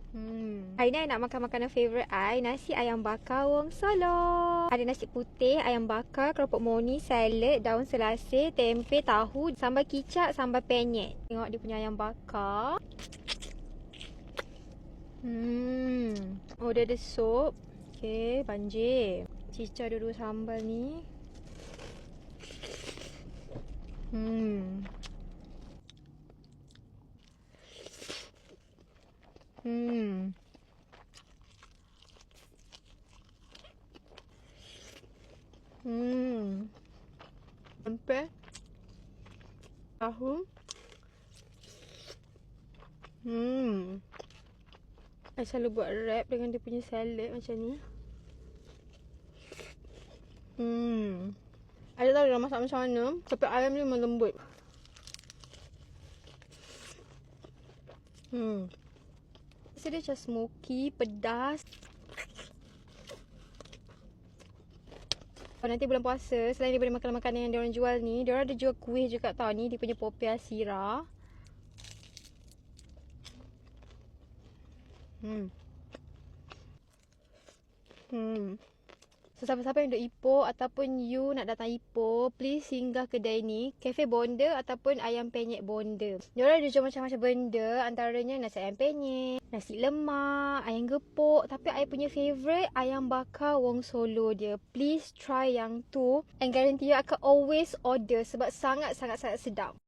Hari ni I nak makan makanan favourite I, nasi ayam bakar Wong Solo. Ada nasi putih, ayam bakar, keropok moni, salad, daun selasih, tempe, tahu, sambal kicap, sambal penyet. Tengok dia punya ayam bakar. Oh, dia ada sup. Okay, banjir. Cicah dulu sambal ni. Tempe, tahu. I selalu buat wrap dengan dia punya salad macam ni. I tak tahu dia masak macam mana, tapi ayam ni memang lembut. Rasa dia macam smoky, pedas. Nanti bulan puasa, selain daripada makanan-makanan yang diorang jual ni, diorang ada jual kuih juga tau. Ni dia punya popiah sirah. So, siapa-siapa yang duduk Ipoh ataupun you nak datang Ipoh, please singgah kedai ni, Cafe Bonda ataupun Ayam Penyet Bonda. Diorang ada jual macam-macam benda, antaranya nasi ayam penyet, nasi lemak, ayam gepuk. Tapi I punya favourite ayam bakar Wong Solo dia. Please try yang tu, and guarantee you akan always order sebab sangat-sangat sedap.